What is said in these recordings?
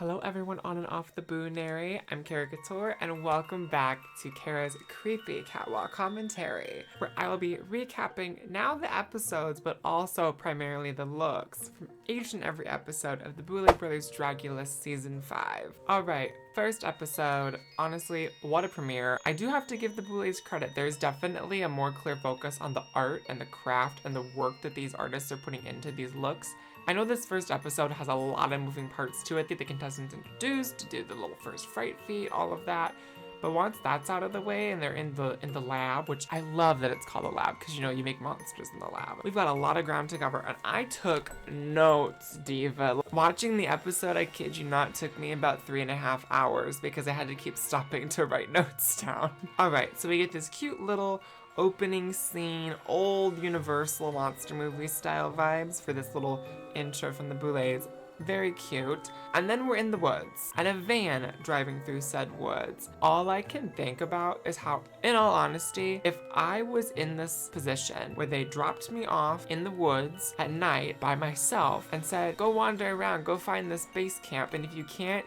Hello everyone on and off the Boonary. I'm Chara and welcome back to Chara's creepy catwalk commentary, where I will be recapping now the episodes, but also primarily the looks from each and every episode of the Boulet Brothers Dragula Season 5. Alright, first episode, honestly, what a premiere. I do have to give the Boulets credit. There's definitely a more clear focus on the art and the craft and the work that these artists are putting into these looks. I know this first episode has a lot of moving parts to it that the contestants introduced to do the little first fright feat, all of that. But once that's out of the way and they're in the lab, which I love that it's called a lab because you make monsters in the lab. We've got a lot of ground to cover and I took notes, diva. Watching the episode, I kid you not, took me about 3.5 hours because I had to keep stopping to write notes down. Alright, so we get this cute little opening scene, old Universal monster movie style vibes for this little intro from the Boulets. Very cute. And then we're in the woods, and a van driving through said woods. All I can think about is how, in all honesty, if I was in this position where they dropped me off in the woods at night by myself and said, go wander around, go find this base camp, and if you can't,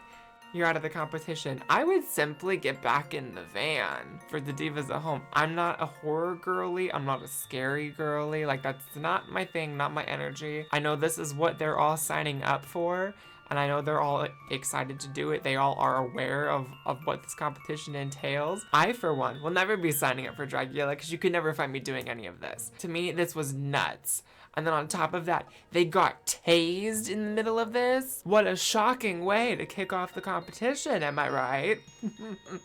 you're out of the competition, I would simply get back in the van for the divas at home. I'm not a horror girly, I'm not a scary girly, like that's not my thing, not my energy. I know this is what they're all signing up for, and I know they're all excited to do it. They all are aware of what this competition entails. I, for one, will never be signing up for Dragula because you could never find me doing any of this. To me, this was nuts. And then on top of that, they got tased in the middle of this. What a shocking way to kick off the competition, am I right?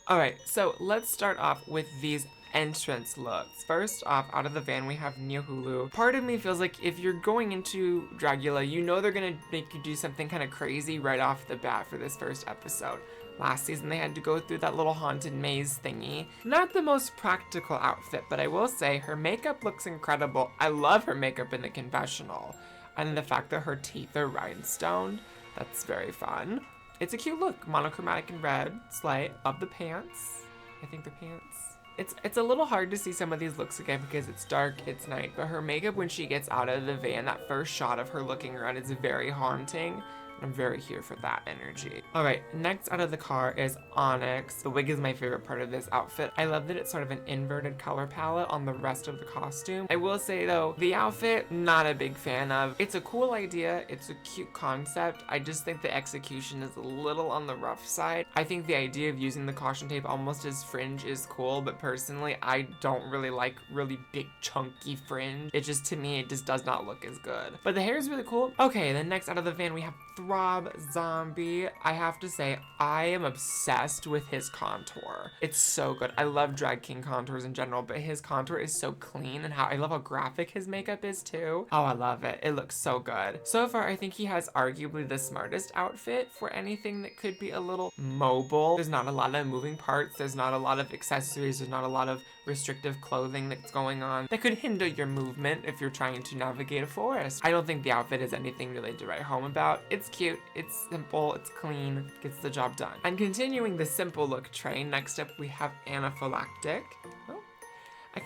Alright, so let's start off with these entrance looks. First off, out of the van, we have Hulu. Part of me feels like if you're going into Dragula, you know they're gonna make you do something kind of crazy right off the bat for this first episode. Last season, they had to go through that little haunted maze thingy. Not the most practical outfit, but I will say her makeup looks incredible. I love her makeup in the confessional. And the fact that her teeth are rhinestoned, that's very fun. It's a cute look, monochromatic in red, slight. Love the pants. I think the pants. It's a little hard to see some of these looks again because it's dark, it's night, but her makeup when she gets out of the van, that first shot of her looking around is very haunting. I'm very here for that energy. Alright, next out of the car is Onyx. The wig is my favorite part of this outfit. I love that it's sort of an inverted color palette on the rest of the costume. I will say though, the outfit, not a big fan of. It's a cool idea, it's a cute concept. I just think the execution is a little on the rough side. I think the idea of using the caution tape almost as fringe is cool, but personally, I don't really like really big chunky fringe. It just, to me, it just does not look as good. But the hair is really cool. Okay, then next out of the van, we have Rob Zombie. I have to say, I am obsessed with his contour. It's so good. I love drag king contours in general, but his contour is so clean and I love how graphic his makeup is too. Oh, I love it. It looks so good. So far, I think he has arguably the smartest outfit for anything that could be a little mobile. There's not a lot of moving parts. There's not a lot of accessories. There's not a lot of restrictive clothing that's going on that could hinder your movement if you're trying to navigate a forest. I don't think the outfit is anything really to write home about. It's cute, it's simple, it's clean, gets the job done. And continuing the simple look train, next up we have Anaphylactic.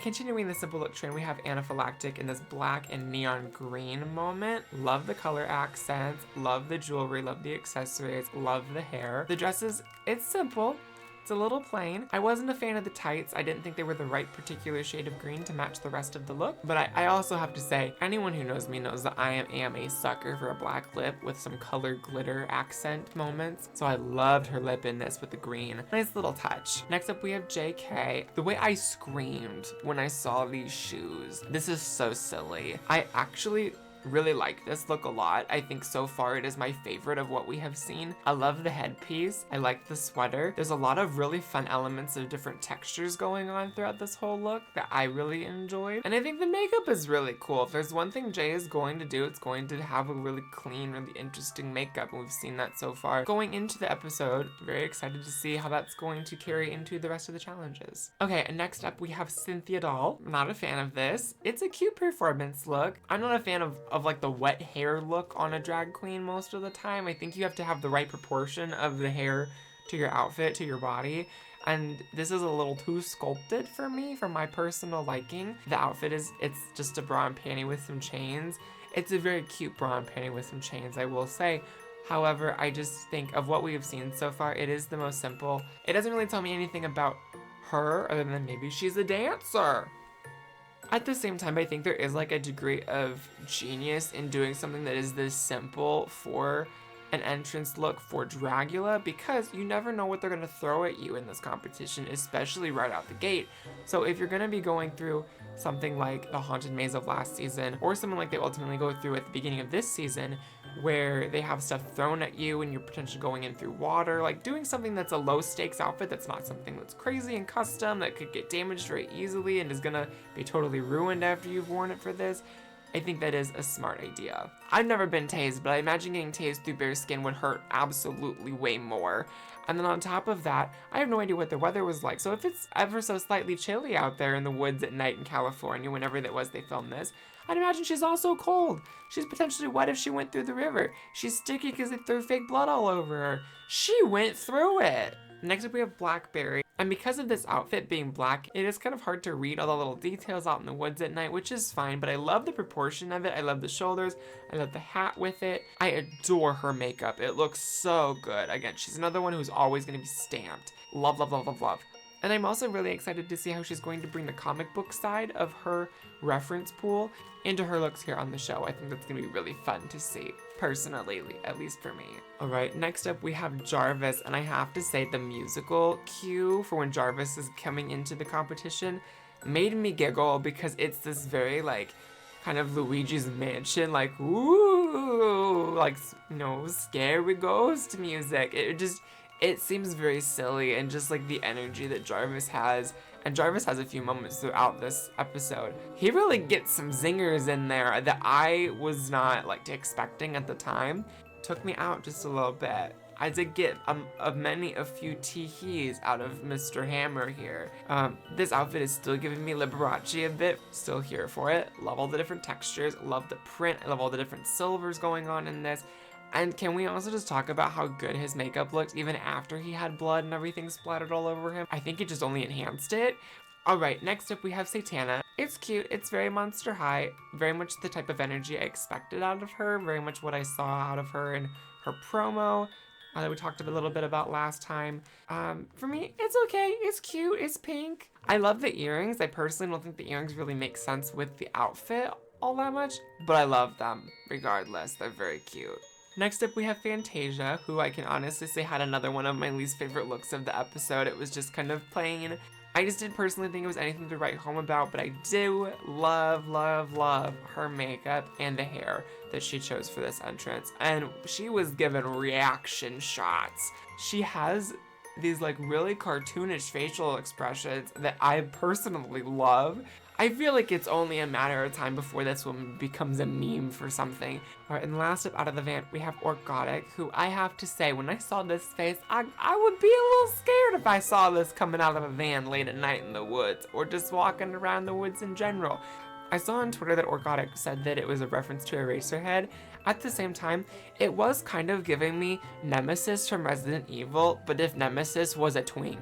Continuing the simple look train, we have Anaphylactic in this black and neon green moment. Love the color accents, love the jewelry, love the accessories, love the hair. The dresses, it's simple. It's a little plain. I wasn't a fan of the tights. I didn't think they were the right particular shade of green to match the rest of the look. But I also have to say, anyone who knows me knows that I am a sucker for a black lip with some color glitter accent moments. So I loved her lip in this with the green. Nice little touch. Next up we have JK. The way I screamed when I saw these shoes. This is so silly. I actually really like this look a lot. I think so far it is my favorite of what we have seen. I love the headpiece. I like the sweater. There's a lot of really fun elements of different textures going on throughout this whole look that I really enjoyed. And I think the makeup is really cool. If there's one thing Jay is going to do, it's going to have a really clean, really interesting makeup, and we've seen that so far. Going into the episode, very excited to see how that's going to carry into the rest of the challenges. Okay, and next up we have Cynthia Doll. I'm not a fan of this. It's a cute performance look. I'm not a fan of like the wet hair look on a drag queen most of the time. I think you have to have the right proportion of the hair to your outfit, to your body. And this is a little too sculpted for me, for my personal liking. The outfit it's just a bra and panty with some chains. It's a very cute bra and panty with some chains, I will say. However, I just think of what we have seen so far, it is the most simple. It doesn't really tell me anything about her other than maybe she's a dancer. At the same time, I think there is like a degree of genius in doing something that is this simple for an entrance look for Dragula, because you never know what they're going to throw at you in this competition, especially right out the gate. So if you're going to be going through something like the Haunted Maze of last season, or something like they ultimately go through at the beginning of this season, where they have stuff thrown at you and you're potentially going in through water, like doing something that's a low stakes outfit, that's not something that's crazy and custom, that could get damaged very easily and is gonna be totally ruined after you've worn it for this, I think that is a smart idea. I've never been tased, but I imagine getting tased through bare skin would hurt absolutely way more. And then on top of that, I have no idea what the weather was like. So if it's ever so slightly chilly out there in the woods at night in California, whenever that was they filmed this, I'd imagine she's also cold. She's potentially wet if she went through the river. She's sticky because they threw fake blood all over her. She went through it. Next up we have Blackberry. And because of this outfit being black, it is kind of hard to read all the little details out in the woods at night, which is fine, but I love the proportion of it. I love the shoulders. I love the hat with it. I adore her makeup. It looks so good. Again, she's another one who's always going to be stamped. Love, love, love, love, love. And I'm also really excited to see how she's going to bring the comic book side of her reference pool into her looks here on the show. I think that's going to be really fun to see, personally, at least for me. All right, next up we have Jarvis, and I have to say the musical cue for when Jarvis is coming into the competition made me giggle, because it's this very like kind of Luigi's Mansion, like ooh, like, you know, scary ghost music. It seems very silly, and just like the energy that Jarvis has, and Jarvis has a few moments throughout this episode. He really gets some zingers in there that I was not like expecting at the time. Took me out just a little bit. I did get a few tee-hees out of Mr. Hammer here. This outfit is still giving me Liberace a bit. Still here for it. Love all the different textures. Love the print. I love all the different silvers going on in this. And can we also just talk about how good his makeup looked even after he had blood and everything splattered all over him? I think it just only enhanced it. Alright, next up we have Satana. It's cute, it's very Monster High, very much the type of energy I expected out of her, very much what I saw out of her in her promo that we talked a little bit about last time. For me, it's okay, it's cute, it's pink. I love the earrings. I personally don't think the earrings really make sense with the outfit all that much, but I love them regardless. They're very cute. Next up we have Fantasia, who I can honestly say had another one of my least favorite looks of the episode. It was just kind of plain. I just didn't personally think it was anything to write home about, but I do love, love, love her makeup and the hair that she chose for this entrance. And she was given reaction shots. She has these like really cartoonish facial expressions that I personally love. I feel like it's only a matter of time before this woman becomes a meme for something. All right, and last up out of the van, we have Orgotic, who I have to say, when I saw this face, I would be a little scared if I saw this coming out of a van late at night in the woods, or just walking around the woods in general. I saw on Twitter that Orgotic said that it was a reference to Eraserhead. At the same time, it was kind of giving me Nemesis from Resident Evil, but if Nemesis was a twink.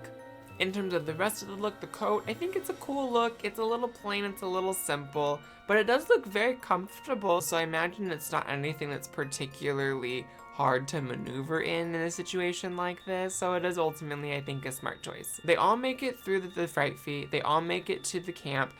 In terms of the rest of the look, the coat, I think it's a cool look. It's a little plain, it's a little simple, but it does look very comfortable, so I imagine it's not anything that's particularly hard to maneuver in a situation like this, so it is ultimately, I think, a smart choice. They all make it through the Fright Feet, they all make it to the camp.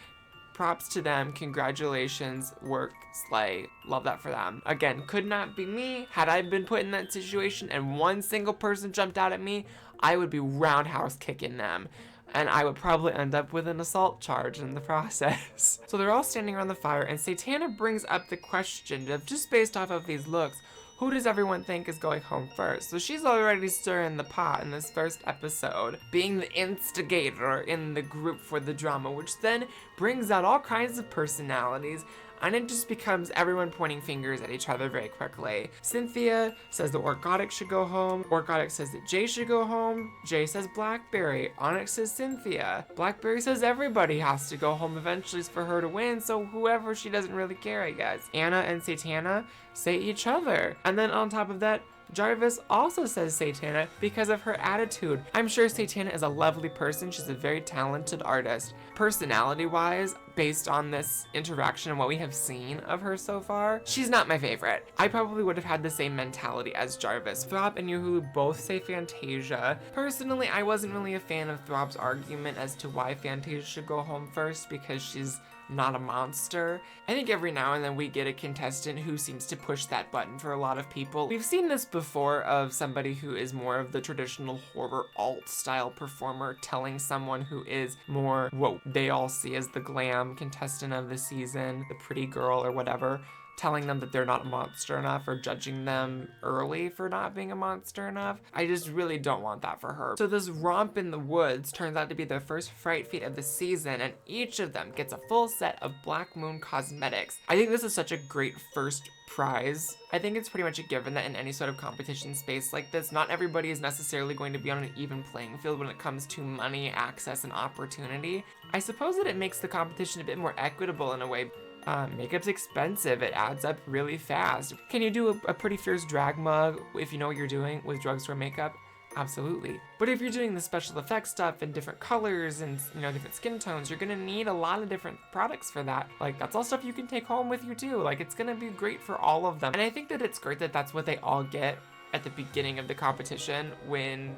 Props to them, congratulations, work, slay, love that for them. Again, could not be me. Had I been put in that situation and one single person jumped out at me, I would be roundhouse kicking them. And I would probably end up with an assault charge in the process. So they're all standing around the fire, and Satana brings up the question of, just based off of these looks, who does everyone think is going home first? So she's already stirring the pot in this first episode, being the instigator in the group for the drama, which then brings out all kinds of personalities, and it just becomes everyone pointing fingers at each other very quickly. Cynthia says that Orgotic should go home. Orgotic says that Jay should go home. Jay says Blackberry. Onyx says Cynthia. Blackberry says everybody has to go home eventually for her to win, so whoever, she doesn't really care, I guess. Anna and Satana say each other. And then on top of that, Jarvis also says Satana because of her attitude. I'm sure Satana is a lovely person. She's a very talented artist. Personality-wise, based on this interaction and what we have seen of her so far, she's not my favorite. I probably would have had the same mentality as Jarvis. Throb and Yuhulu both say Fantasia. Personally, I wasn't really a fan of Throb's argument as to why Fantasia should go home first because she's not a monster. I think every now and then we get a contestant who seems to push that button for a lot of people. We've seen this before of somebody who is more of the traditional horror alt style performer telling someone who is more what they all see as the glam contestant of the season, the pretty girl or whatever, telling them that they're not a monster enough or judging them early for not being a monster enough. I just really don't want that for her. So this romp in the woods turns out to be their first fright feat of the season, and each of them gets a full set of Black Moon cosmetics. I think this is such a great first prize. I think it's pretty much a given that in any sort of competition space like this, not everybody is necessarily going to be on an even playing field when it comes to money, access, and opportunity. I suppose that it makes the competition a bit more equitable in a way. Makeup's expensive, it adds up really fast. Can you do a pretty fierce drag mug if you know what you're doing with drugstore makeup? Absolutely. But if you're doing the special effects stuff in different colors and, different skin tones, you're gonna need a lot of different products for that. Like, that's all stuff you can take home with you too. Like, it's gonna be great for all of them. And I think that it's great that that's what they all get at the beginning of the competition when,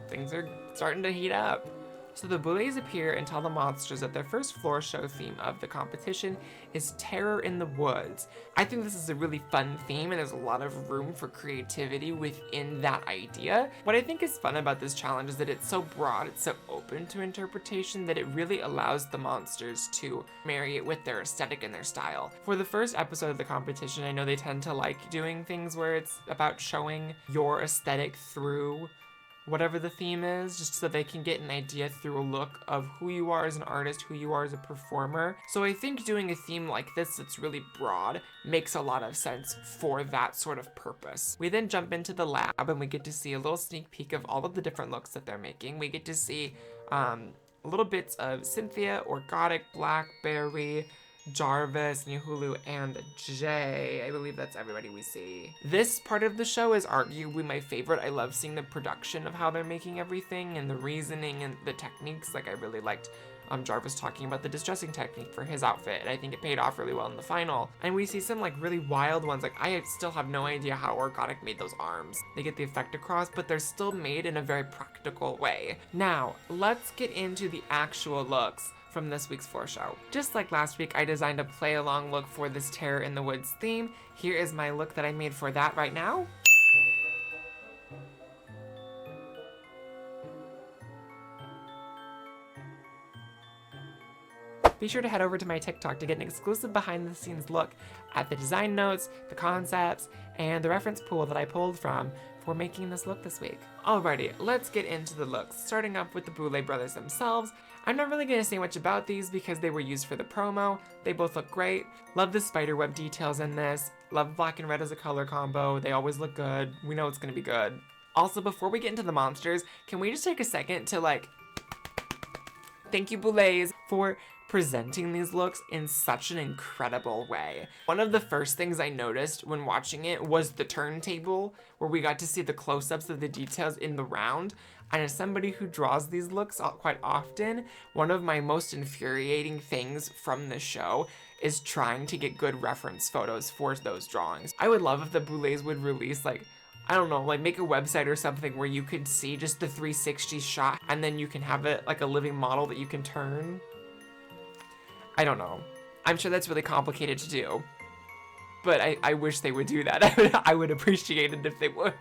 things are starting to heat up. So the Boulets appear and tell the monsters that their first floor show theme of the competition is terror in the woods. I think this is a really fun theme and there's a lot of room for creativity within that idea. What I think is fun about this challenge is that it's so broad, it's so open to interpretation that it really allows the monsters to marry it with their aesthetic and their style. For the first episode of the competition, I know they tend to like doing things where it's about showing your aesthetic through whatever the theme is, just so they can get an idea through a look of who you are as an artist, who you are as a performer. So I think doing a theme like this that's really broad makes a lot of sense for that sort of purpose. We then jump into the lab and we get to see a little sneak peek of all of the different looks that they're making. We get to see little bits of Cynthia, Orgotic, Blackberry, Jarvis, Yuhulu, and Jay. I believe that's everybody we see. This part of the show is arguably my favorite. I love seeing the production of how they're making everything and the reasoning and the techniques. Like, I really liked Jarvis talking about the distressing technique for his outfit, and I think it paid off really well in the final. And we see some really wild ones. Like, I still have no idea how Orgotic made those arms. They get the effect across, but they're still made in a very practical way. Now, let's get into the actual looks from this week's floor show. Just like last week, I designed a play-along look for this Terror in the Woods theme. Here is my look that I made for that right now. Be sure to head over to my TikTok to get an exclusive behind-the-scenes look at the design notes, the concepts, and the reference pool that I pulled from for making this look this week. Alrighty, let's get into the looks, starting off with the Boulet brothers themselves. I'm not really going to say much about these because they were used for the promo. They both look great. Love the spiderweb details in this. Love black and red as a color combo. They always look good. We know it's going to be good. Also, before we get into the monsters, can we just take a second to thank you Boulets for presenting these looks in such an incredible way. One of the first things I noticed when watching it was the turntable, where we got to see the close-ups of the details in the round. And as somebody who draws these looks quite often, one of my most infuriating things from the show is trying to get good reference photos for those drawings. I would love if the Boulets would release make a website or something where you could see just the 360 shot and then you can have it like a living model that you can turn. I don't know. I'm sure that's really complicated to do, but I wish they would do that. I would appreciate it if they would.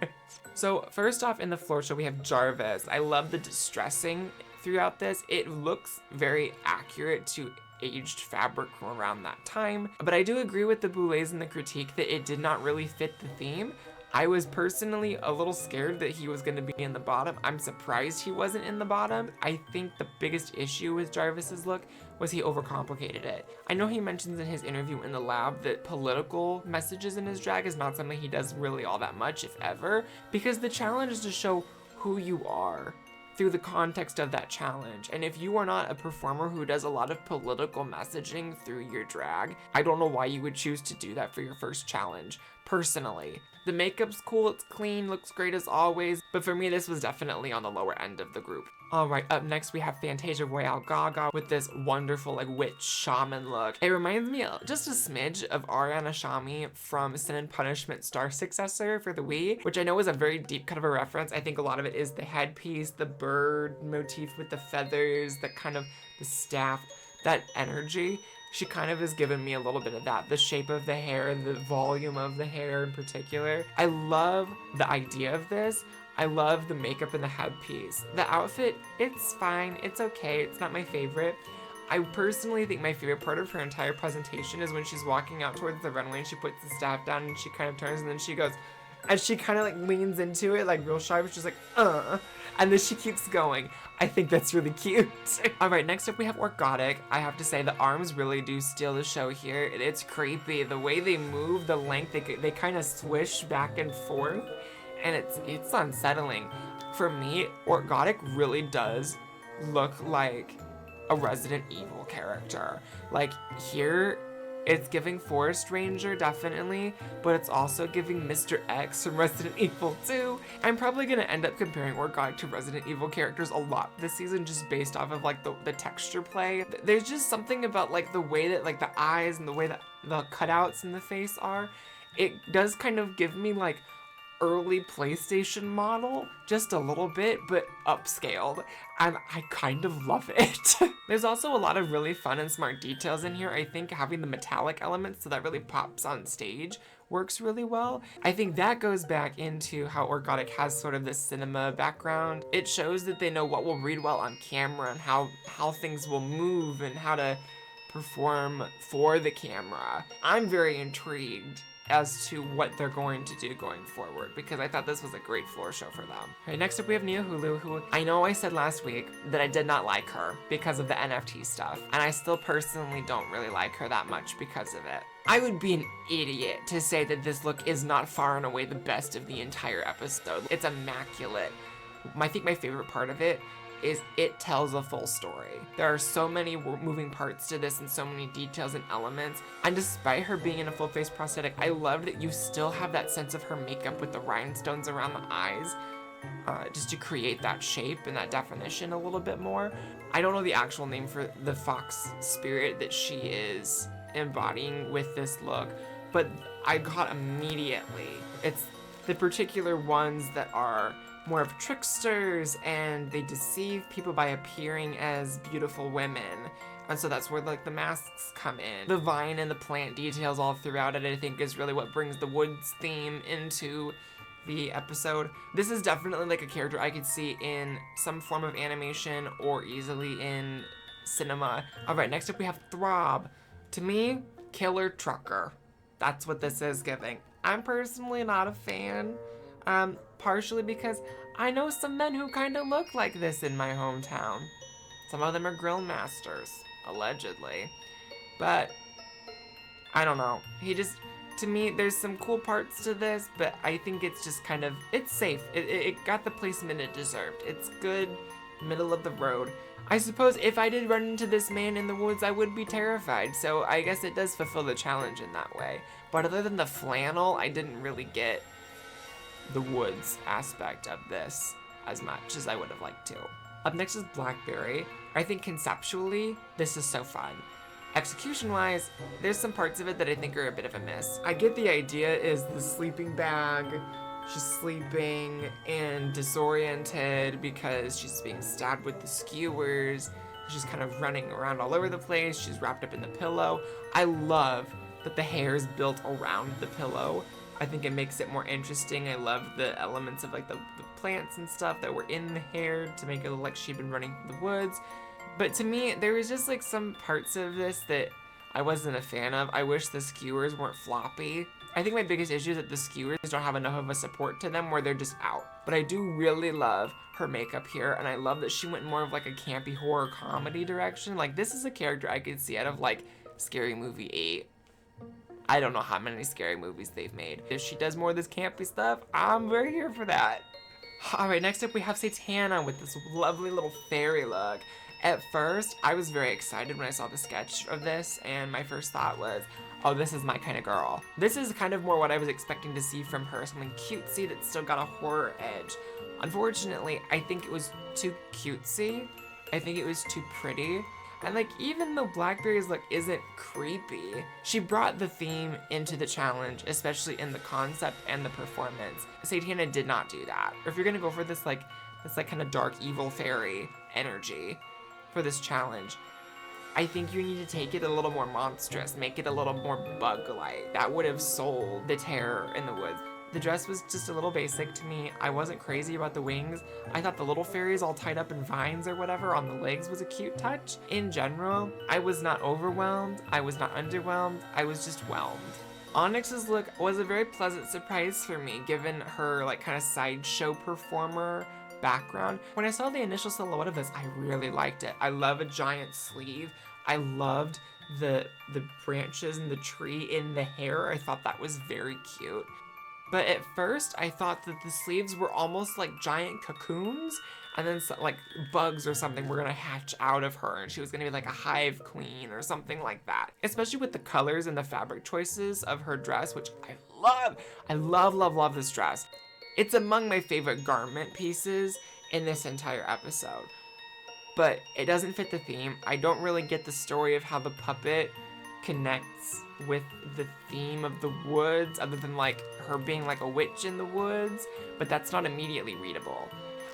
So first off in the floor show, we have Jarvis. I love the distressing throughout this. It looks very accurate to aged fabric from around that time, but I do agree with the Boulets in the critique that it did not really fit the theme. I was personally a little scared that he was going to be in the bottom. I'm surprised he wasn't in the bottom. I think the biggest issue with Jarvis's look was he overcomplicated it. I know he mentions in his interview in the lab that political messages in his drag is not something he does really all that much, if ever, because the challenge is to show who you are through the context of that challenge. And if you are not a performer who does a lot of political messaging through your drag, I don't know why you would choose to do that for your first challenge. personally. The makeup's cool, it's clean, looks great as always, but for me this was definitely on the lower end of the group. Alright, up next we have Fantasia Royale Gaga with this wonderful like witch shaman look. It reminds me just a smidge of Ariana Shami from Sin and Punishment Star Successor for the Wii, which I know is a very deep kind of a reference. I think a lot of it is the headpiece, the bird motif with the feathers, the kind of the staff, that energy. She kind of has given me a little bit of that. The shape of the hair, the volume of the hair in particular. I love the idea of this. I love the makeup and the headpiece. The outfit, it's fine, it's okay, it's not my favorite. I personally think my favorite part of her entire presentation is when she's walking out towards the runway and she puts the staff down and she kind of turns and then she goes, and she kind of like leans into it like real sharp, she's like, and then she keeps going. I think that's really cute. All right, next up we have Orgotic. I have to say the arms really do steal the show here. It's creepy. The way they move, the length, they kind of swish back and forth. And it's unsettling. For me, Orgotic really does look like a Resident Evil character. Like here, it's giving Forest Ranger, definitely, but it's also giving Mr. X from Resident Evil 2. I'm probably gonna end up comparing Orgotic to Resident Evil characters a lot this season just based off of like the texture play. There's just something about like the way that like the eyes and the way that the cutouts in the face are. It does kind of give me like early PlayStation model, just a little bit, but upscaled, and I kind of love it. There's also a lot of really fun and smart details in here. I think having the metallic elements so that really pops on stage works really well. I think that goes back into how Orgotic has sort of this cinema background. It shows that they know what will read well on camera and how things will move and how to perform for the camera. I'm very intrigued as to what they're going to do going forward, because I thought this was a great floor show for them. All right, next up we have Nia Hulu, who I know I said last week that I did not like her because of the NFT stuff, and I still personally don't really like her that much because of it. I would be an idiot to say that this look is not far and away the best of the entire episode. It's immaculate. I think my favorite part of it is it tells a full story. There are so many moving parts to this and so many details and elements. And despite her being in a full face prosthetic, I love that you still have that sense of her makeup with the rhinestones around the eyes, just to create that shape and that definition a little bit more. I don't know the actual name for the fox spirit that she is embodying with this look, but I got immediately. It's the particular ones that are more of tricksters and they deceive people by appearing as beautiful women. And so that's where like the masks come in. The vine and the plant details all throughout it, I think, is really what brings the woods theme into the episode. This is definitely like a character I could see in some form of animation or easily in cinema. All right, next up we have Throb. To me, killer trucker. That's what this is giving. I'm personally not a fan. Partially because I know some men who kind of look like this in my hometown. Some of them are grill masters, allegedly. But, I don't know. To me, there's some cool parts to this, but I think it's just kind of, it's safe. It got the placement it deserved. It's good, middle of the road. I suppose if I did run into this man in the woods, I would be terrified, so I guess it does fulfill the challenge in that way. But other than the flannel, I didn't really get the woods aspect of this as much as I would have liked to. Up next is Blackberry. I think conceptually, this is so fun. Execution-wise, there's some parts of it that I think are a bit of a miss. I get the idea is the sleeping bag, she's sleeping and disoriented because she's being stabbed with the skewers, she's kind of running around all over the place, she's wrapped up in the pillow. I love that the hair is built around the pillow. I think it makes it more interesting. I love the elements of like the plants and stuff that were in the hair to make it look like she'd been running through the woods. But to me, there was just like some parts of this that I wasn't a fan of. I wish the skewers weren't floppy. I think my biggest issue is that the skewers don't have enough of a support to them where they're just out. But I do really love her makeup here, and I love that she went more of like a campy horror comedy direction. Like this is a character I could see out of like Scary Movie 8. I don't know how many scary movies they've made. If she does more of this campy stuff, I'm very here for that. Alright, next up we have Satana with this lovely little fairy look. At first, I was very excited when I saw the sketch of this, and my first thought was, oh, this is my kind of girl. This is kind of more what I was expecting to see from her, something cutesy that's still got a horror edge. Unfortunately, I think it was too cutesy. I think it was too pretty. And like, even though Blackberry's look isn't creepy, she brought the theme into the challenge, especially in the concept and the performance. Satana did not do that. Or if you're gonna go for this kind of dark evil fairy energy for this challenge, I think you need to take it a little more monstrous, make it a little more bug-like. That would have sold the terror in the woods. The dress was just a little basic to me. I wasn't crazy about the wings. I thought the little fairies all tied up in vines or whatever on the legs was a cute touch. In general, I was not overwhelmed. I was not underwhelmed. I was just whelmed. Onyx's look was a very pleasant surprise for me, given her like kind of sideshow performer background. When I saw the initial silhouette of this, I really liked it. I love a giant sleeve. I loved the branches and the tree in the hair. I thought that was very cute. But at first, I thought that the sleeves were almost like giant cocoons, and then like bugs or something were gonna hatch out of her, and she was gonna be like a hive queen or something like that. Especially with the colors and the fabric choices of her dress, which I love. I love this dress. It's among my favorite garment pieces in this entire episode. But it doesn't fit the theme. I don't really get the story of how the puppet connects with the theme of the woods, other than like her being like a witch in the woods, but that's not immediately readable.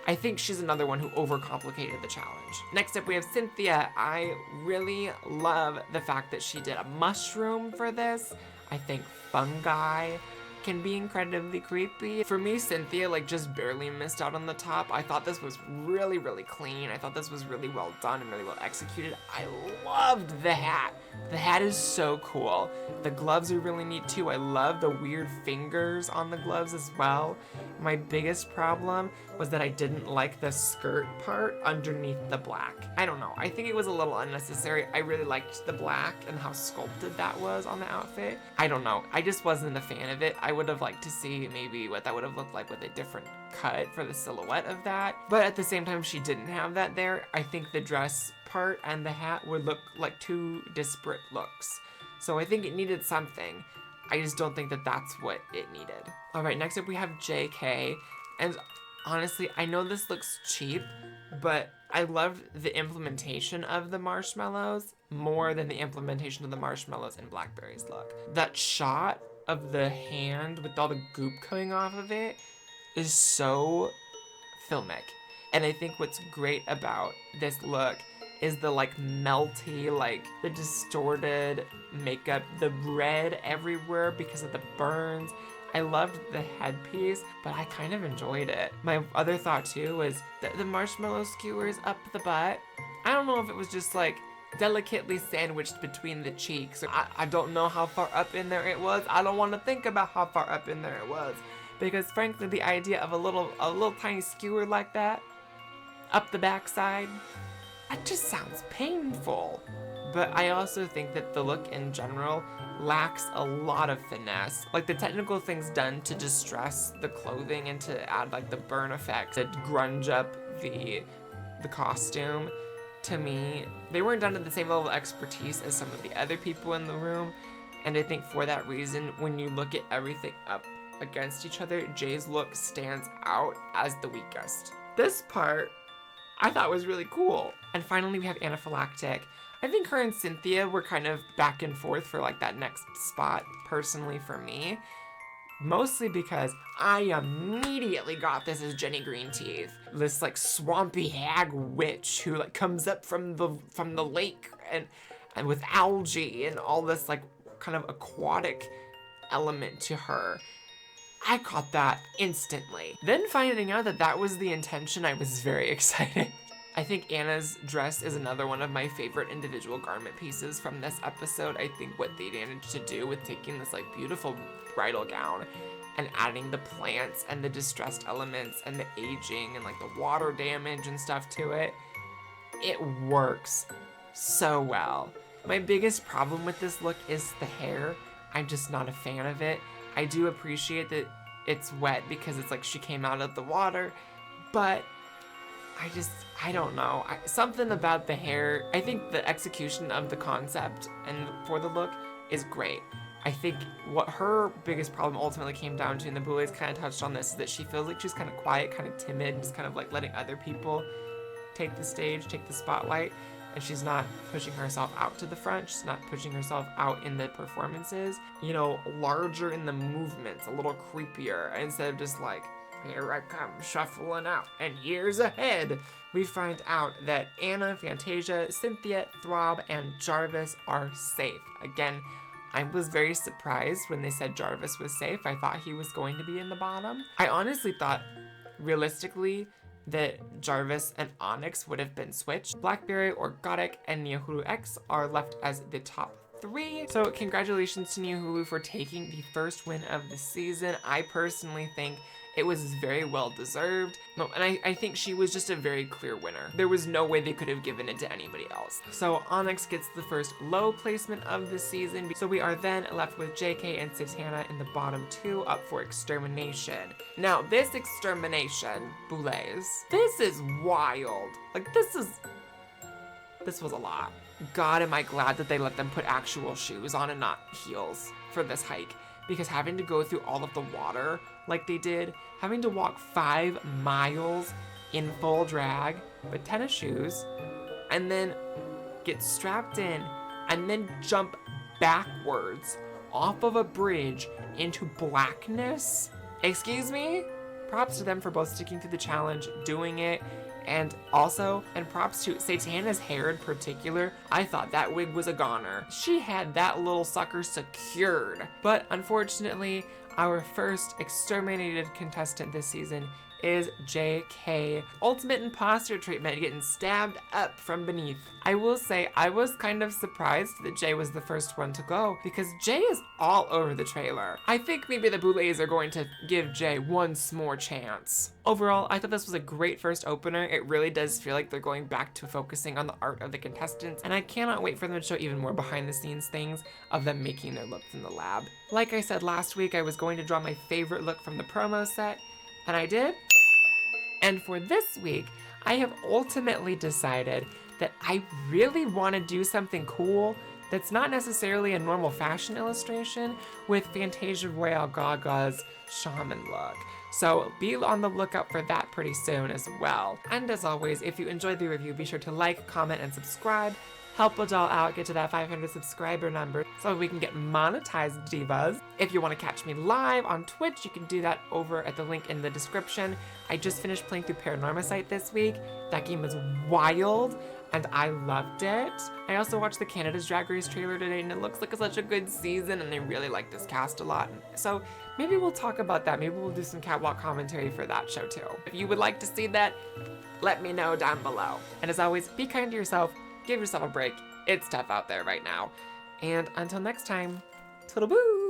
I think she's another one who overcomplicated the challenge. Next up we have Cynthia. I really love the fact that she did a mushroom for this. I think fungi can be incredibly creepy. For me, Cynthia like just barely missed out on the top. I thought this was really clean. I thought this was really well done and really well executed. I loved the hat. The hat is so cool. The gloves are really neat too. I love the weird fingers on the gloves as well. My biggest problem was that I didn't like the skirt part underneath the black. I don't know. I think it was a little unnecessary. I really liked the black and how sculpted that was on the outfit. I don't know. I just wasn't a fan of it. I would have liked to see maybe what that would have looked like with a different cut for the silhouette of that. But at the same time, she didn't have that there. I think the dress part and the hat would look like two disparate looks. So I think it needed something. I just don't think that that's what it needed. All right, next up we have JK. And honestly, I know this looks cheap, but I loved the implementation of the marshmallows more than the implementation of the marshmallows in Blackberry's look. That shot of the hand with all the goop coming off of it is so filmic. And I think what's great about this look is the like melty, like the distorted makeup, the red everywhere because of the burns. I loved the headpiece, but I kind of enjoyed it. My other thought too was that the marshmallow skewers up the butt. I don't know if it was just like delicately sandwiched between the cheeks. I don't know how far up in there it was. I don't want to think about how far up in there it was, because frankly the idea of a little tiny skewer like that up the backside, that just sounds painful. But I also think that the look in general lacks a lot of finesse. Like the technical things done to distress the clothing and to add like the burn effect, to grunge up the costume, to me, they weren't done at the same level of expertise as some of the other people in the room. And I think for that reason, when you look at everything up against each other, Jay's look stands out as the weakest. This part I thought was really cool. And finally we have Anaphylactic. I think her and Cynthia were kind of back and forth for like that next spot, personally for me. Mostly because I immediately got this as Jenny Greenteeth, this like swampy hag witch who like comes up from the lake and with algae and all this like kind of aquatic element to her. I caught that instantly. Then finding out that that was the intention, I was very excited. I think Anna's dress is another one of my favorite individual garment pieces from this episode. I think what they managed to do with taking this like beautiful bridal gown and adding the plants and the distressed elements and the aging and like the water damage and stuff to it, it works so well. My biggest problem with this look is the hair. I'm just not a fan of it. I do appreciate that it's wet because it's like she came out of the water, but I don't know. Something about the hair, I think the execution of the concept and for the look is great. I think what her biggest problem ultimately came down to, and the Boulets kind of touched on this, is that she feels like she's kind of quiet, kind of timid, just kind of like letting other people take the stage, take the spotlight, and she's not pushing herself out to the front. She's not pushing herself out in the performances, you know, larger in the movements, a little creepier, instead of just like, here I come shuffling out, and years ahead. We find out that Anna, Fantasia, Cynthia, Throb, and Jarvis are safe. Again, I was very surprised when they said Jarvis was safe. I thought he was going to be in the bottom. I honestly thought, realistically, that Jarvis and Onyx would have been switched. Blackberry, Orgotic, and Niahulu X are left as the top 3. So congratulations to Niahulu for taking the first win of the season. I personally think it was very well deserved. No, and I think she was just a very clear winner. There was no way they could have given it to anybody else. So Onyx gets the first low placement of the season. So we are then left with JK and Satana in the bottom 2 up for extermination. Now this extermination, Boulets, this is wild. Like this was a lot. God, am I glad that they let them put actual shoes on and not heels for this hike. Because having to go through all of the water like they did, having to walk 5 miles in full drag with tennis shoes, and then get strapped in, and then jump backwards off of a bridge into blackness. Excuse me? Props to them for both sticking to the challenge, doing it, and props to Satana's hair in particular. I thought that wig was a goner. She had that little sucker secured. But unfortunately, our first exterminated contestant this season is JK. Ultimate imposter treatment, getting stabbed up from beneath. I will say, I was kind of surprised that Jay was the first one to go, because Jay is all over the trailer. I think maybe the Boulets are going to give Jay one more chance. Overall, I thought this was a great first opener. It really does feel like they're going back to focusing on the art of the contestants, and I cannot wait for them to show even more behind the scenes things of them making their looks in the lab. Like I said last week, I was going to draw my favorite look from the promo set, and I did. And for this week, I have ultimately decided that I really want to do something cool that's not necessarily a normal fashion illustration with Fantasia Royale Gaga's shaman look. So be on the lookout for that pretty soon as well. And as always, if you enjoyed the review, be sure to like, comment, and subscribe. Help a doll out get to that 500 subscriber number so we can get monetized, divas. If you want to catch me live on Twitch, you can do that over at the link in the description. I just finished playing through Paranormasight this week. That game was wild, and I loved it. I also watched the Canada's Drag Race trailer today, and it looks like such a good season, and I really like this cast a lot. So maybe we'll talk about that. Maybe we'll do some Catwalk commentary for that show too. If you would like to see that, let me know down below. And as always, be kind to yourself. Give yourself a break. It's tough out there right now. And until next time, toodle-boo!